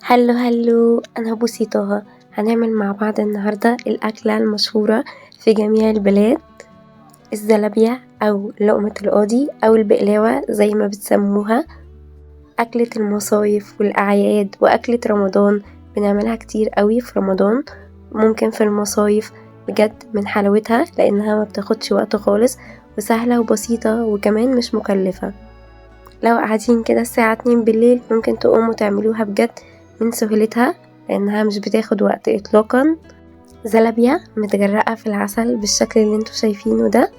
هلو هلو، أنا بوسي طه. هنعمل مع بعض النهاردة الأكلة المشهورة في جميع البلاد، الزلابية أو لقمة القاضي أو البقلاوة زي ما بتسموها. أكلة المصايف والأعياد وأكلة رمضان، بنعملها كتير قوي في رمضان، ممكن في المصايف. بجد من حلاوتها لأنها ما بتاخدش وقت خالص، وسهلة وبسيطة وكمان مش مكلفة. لو قاعدين كده الساعة 2 بالليل ممكن تقوموا تعملوها بجد من سهولتها، لأنها مش بتاخد وقت إطلاقا. زلابية متجرقة في العسل بالشكل اللي انتوا شايفينه ده.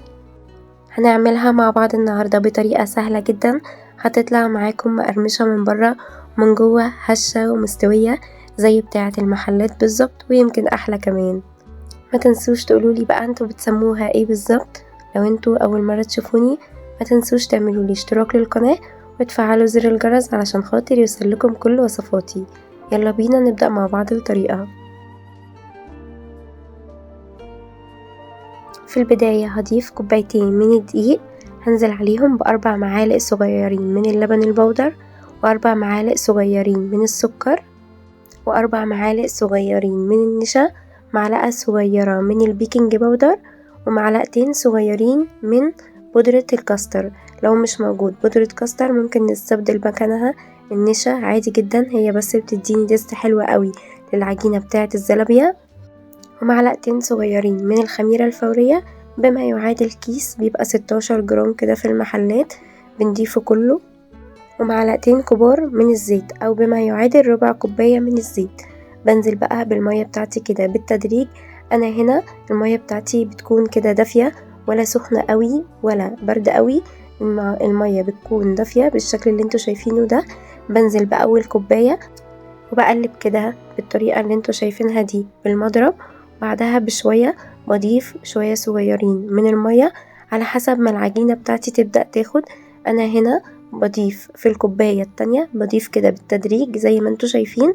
هنعملها مع بعض النهاردة بطريقة سهلة جدا، هتطلع معاكم مقرمشة من برا ومن جوه هشة ومستوية زي بتاعة المحلات بالظبط، ويمكن أحلى كمان. ما تنسوش تقولولي بقى انتوا بتسموها ايه بالظبط. لو انتوا أول مرة تشوفوني ما تنسوش تعملولي اشتراك للقناة وتفعلوا زر الجرس علشان خاطر يوصلكم كل وصفاتي. يلا بينا نبدأ مع بعض الطريقة. في البداية هضيف كوبايتين من الدقيق، هنزل عليهم ب4 معالق صغيرين من اللبن البودر، و4 معالق صغيرين من السكر، و4 معالق صغيرين من النشا، معلقة صغيرة من البيكنج باودر، ومعلقتين صغيرين من بودرة الكاستر. لو مش موجود بودرة كاستر ممكن نستبدل مكانها النشا عادي جدا، هي بس بتديني تيست حلوة قوي للعجينة بتاعة الزلابية. ومعلقتين صغيرين من الخميرة الفورية بما يعادل كيس، بيبقى 16 جرام كده في المحلات، بنضيفه كله. ومعلقتين كبار من الزيت او بما يعادل ربع كوباية من الزيت. بنزل بقى بالمية بتاعتي كده بالتدريج. انا هنا المية بتاعتي بتكون كده دافية، ولا سخنة قوي ولا برد قوي، المية بتكون دافية بالشكل اللي انتوا شايفينه ده. بنزل بأول كوباية وبقلب كده بالطريقة اللي انتوا شايفينها دي بالمضرب. بعدها بشوية بضيف شوية صغيرين من المية على حسب ما العجينة بتاعتي تبدأ تاخد. انا هنا بضيف في الكوباية التانية، بضيف كده بالتدريج زي ما انتوا شايفين.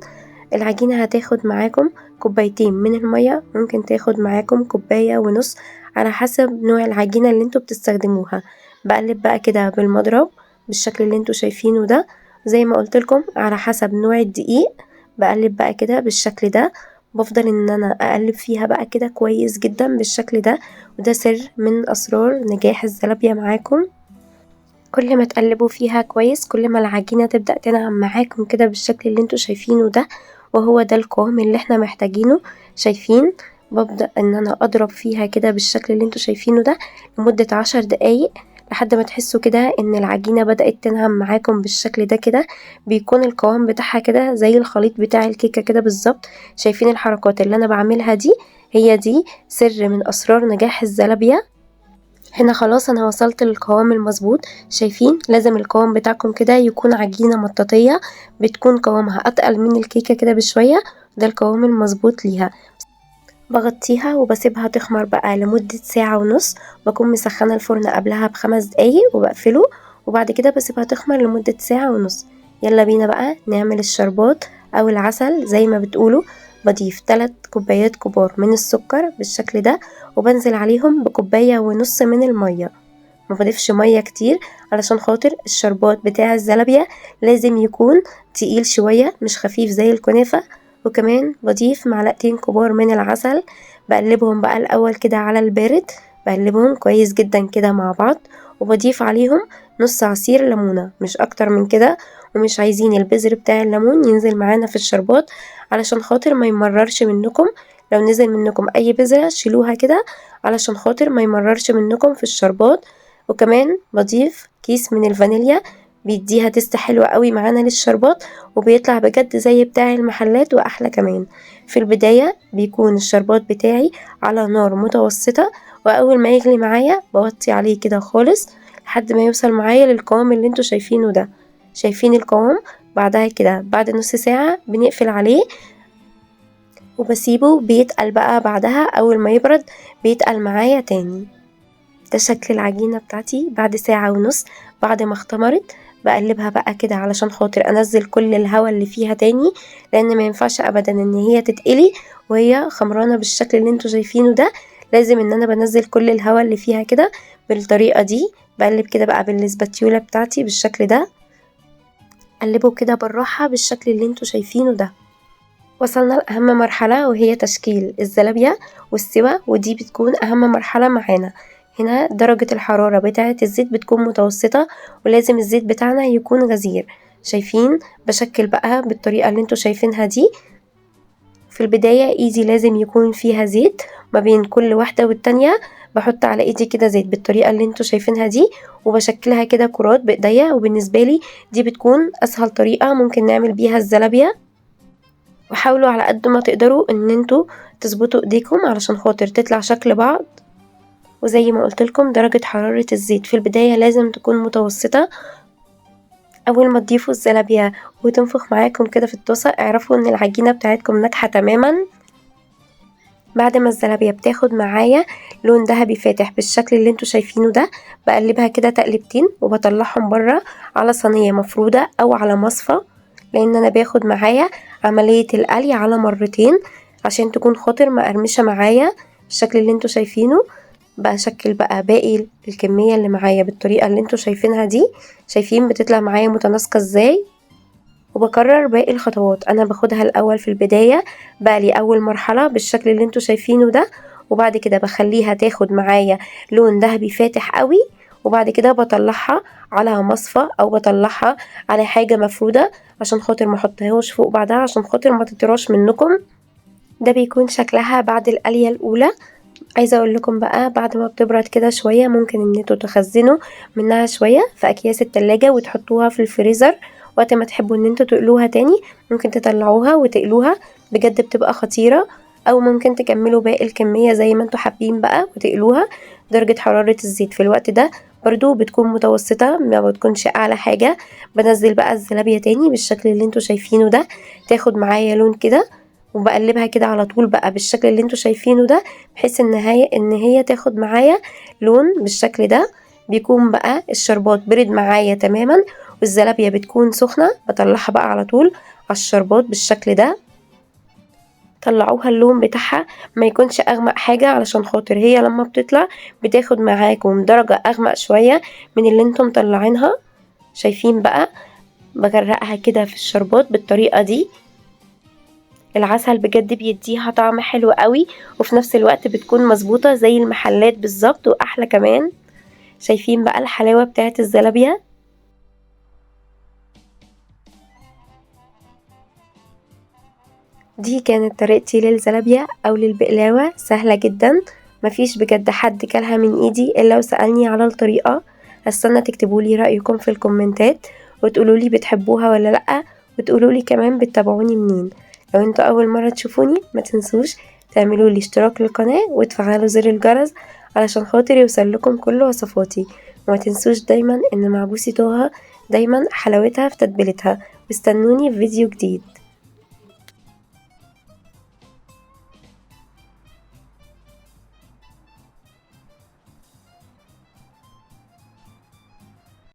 العجينة هتاخد معاكم كوبايتين من المية، ممكن تاخد معاكم كوباية ونص على حسب نوع العجينة اللي انتوا بتستخدموها. بقلب بقى كده بالمضرب بالشكل اللي انتوا شايفينه ده، زي ما قلتلكم على حسب نوع الدقيق. بقلب بقى كده بالشكل ده، بفضل ان انا اقلب فيها بقى كده كويس جدا بالشكل ده، وده سر من اسرار نجاح الزلابية معاكم. كل ما تقلبوا فيها كويس كل ما العجينة تبدأ تنعم معاكم كده بالشكل اللي انتوا شايفينه ده، وهو ده القوام اللي احنا محتاجينه. شايفين؟ ببدأ ان انا اضرب فيها كده بالشكل اللي انتوا شايفينه ده لمدة 10 دقايق، لحد ما تحسوا كده ان العجينة بدأت تنعم معاكم بالشكل ده كده. بيكون القوام بتاعها كده زي الخليط بتاع الكيكة كده بالظبط. شايفين الحركات اللي انا بعملها دي؟ هي دي سر من اسرار نجاح الزلابية. هنا خلاص انا وصلت للقوام المظبوط. شايفين؟ لازم القوام بتاعكم كده يكون عجينة مطاطية، بتكون قوامها اتقل من الكيكة كده بشوية، ده القوام المظبوط ليها. بغطيها وبسيبها تخمر بقى لمدة ساعة ونص، بكون مسخنة الفرن قبلها ب5 دقايق وبقفله، وبعد كده بسيبها تخمر لمدة ساعة ونص. يلا بينا بقى نعمل الشربات او العسل زي ما بتقولوا. بضيف 3 كوبايات كبار من السكر بالشكل ده، وبنزل عليهم بكوباية ونص من المية. ما بضيفش مية كتير علشان خاطر الشربات بتاع الزلابية لازم يكون تقيل شوية مش خفيف زي الكنافة. وكمان بضيف معلقتين كبار من العسل، بقلبهم بقى الأول كده على البارد، بقلبهم كويس جدا كده مع بعض، وبضيف عليهم نص عصير ليمونة مش أكتر من كده. ومش عايزين البذر بتاع الليمون ينزل معانا في الشربات علشان خاطر ما يمررش منكم. لو نزل منكم أي بذرة شيلوها كده علشان خاطر ما يمررش منكم في الشربات. وكمان بضيف كيس من الفانيليا، بيديها تست حلوة قوي معانا للشربات، وبيطلع بجد زي بتاع المحلات واحلى كمان. في البداية بيكون الشربات بتاعي على نار متوسطة، واول ما يغلي معايا بوطي عليه كده خالص لحد ما يوصل معايا للقوام اللي انتوا شايفينه ده. شايفين القوام؟ بعدها كده بعد نص ساعة بنقفل عليه وبسيبه بيتقل بقى. بعدها اول ما يبرد بيتقل معايا تاني. ده شكل العجينة بتاعتي بعد ساعة ونص بعد ما اختمرت. بقلبها بقى كده علشان خاطر انزل كل الهواء اللي فيها تاني، لان ما ينفعش ابدا ان هي تتقلي وهي خمرانة بالشكل اللي انتوا شايفينه ده. لازم ان انا بنزل كل الهواء اللي فيها كده بالطريقة دي. بقلب كده بقى بالسباتيولا بتاعتي بالشكل ده. قلبوا كده بالراحة بالشكل اللي انتوا شايفينه ده. وصلنا لأهم مرحلة وهي تشكيل الزلابية والسوا، ودي بتكون أهم مرحلة معانا. هنا درجة الحرارة بتاعة الزيت بتكون متوسطة، ولازم الزيت بتاعنا يكون غزير. شايفين بشكل بقى بالطريقة اللي انتوا شايفينها دي. في البداية ايدي لازم يكون فيها زيت، ما بين كل واحدة والتانية بحط على ايدي كده زيت بالطريقة اللي انتوا شايفينها دي، وبشكلها كده كرات بايديا. وبالنسبة لي دي بتكون اسهل طريقة ممكن نعمل بيها الزلابية. وحاولوا على قد ما تقدروا ان انتوا تظبطوا ايديكم علشان خاطر تطلع شكل بعض. وزي ما قلت لكم درجة حرارة الزيت في البداية لازم تكون متوسطة. اول ما تضيفوا الزلابية وتنفخ معاكم كده في الطاسة، اعرفوا ان العجينة بتاعتكم ناجحة تماما. بعد ما الزلابية بتاخد معايا لون ذهبي فاتح بالشكل اللي انتوا شايفينه ده، بقلبها كده تقلبتين وبطلعهم بره على صينية مفرودة او على مصفى، لان انا باخد معايا عملية القلي على مرتين عشان تكون خاطر مقرمشة معايا بالشكل اللي انتوا شايفينه. بشكل بقى باقي الكمية اللي معايا بالطريقة اللي انتوا شايفينها دي. شايفين بتطلع معايا متناسقة ازاي؟ وبكرر باقي الخطوات. انا باخدها الاول في البداية بقلي اول مرحلة بالشكل اللي انتوا شايفينه ده، وبعد كده بخليها تاخد معايا لون ذهبي فاتح قوي، وبعد كده بطلعها على مصفى او بطلعها على حاجة مفرودة عشان خاطر ما احطهاش فوق بعضها، عشان خاطر ما تطراش منكم. ده بيكون شكلها بعد القلية الاولى. عايزة اقول لكم بقى بعد ما بتبرد كده شوية ممكن ان انتوا تخزنوا منها شوية في اكياس التلاجة وتحطوها في الفريزر. وقت ما تحبوا ان انتوا تقلوها تاني ممكن تطلعوها وتقلوها، بجد بتبقى خطيرة. او ممكن تكملوا باقي الكمية زي ما انتوا حابين بقى وتقلوها. درجة حرارة الزيت في الوقت ده برضو بتكون متوسطة، ما بتكونش اعلى حاجة. بنزل بقى الزلابية تاني بالشكل اللي انتوا شايفينه ده، تاخد معايا لون كده، وبقلبها كده على طول بقى بالشكل اللي انتوا شايفينه ده، بحيث ان هي تاخد معايا لون بالشكل ده. بيكون بقى الشربات برد معايا تماما والزلابية بتكون سخنة، بطلعها بقى على طول على الشربات بالشكل ده. طلعوها اللون بتاعها ما يكونش اغمق حاجة، علشان خاطر هي لما بتطلع بتاخد معاكم درجة اغمق شوية من اللي انتم مطلعينها. شايفين بقى بغرقها كده في الشربات بالطريقة دي. العسل بجد بيديها طعم حلو قوي، وفي نفس الوقت بتكون مظبوطة زي المحلات بالظبط واحلى كمان. شايفين بقى الحلاوة بتاعت الزلابية. دي كانت طريقتي للزلابية او للبقلاوة، سهلة جدا. مفيش بجد حد كلها من ايدي الا وسألني على الطريقة. هستنى تكتبولي رأيكم في الكومنتات وتقولولي بتحبوها ولا لأ، وتقولولي كمان بتتابعوني منين. لو انتوا اول مرة تشوفوني ما تنسوش تعملوا لي اشتراك للقناة وتفعلوا زر الجرس علشان خاطر يوصل لكم كل وصفاتي. وما تنسوش دايما ان معبوسي طه دايما حلاوتها في تتبيلتها. واستنوني في فيديو جديد.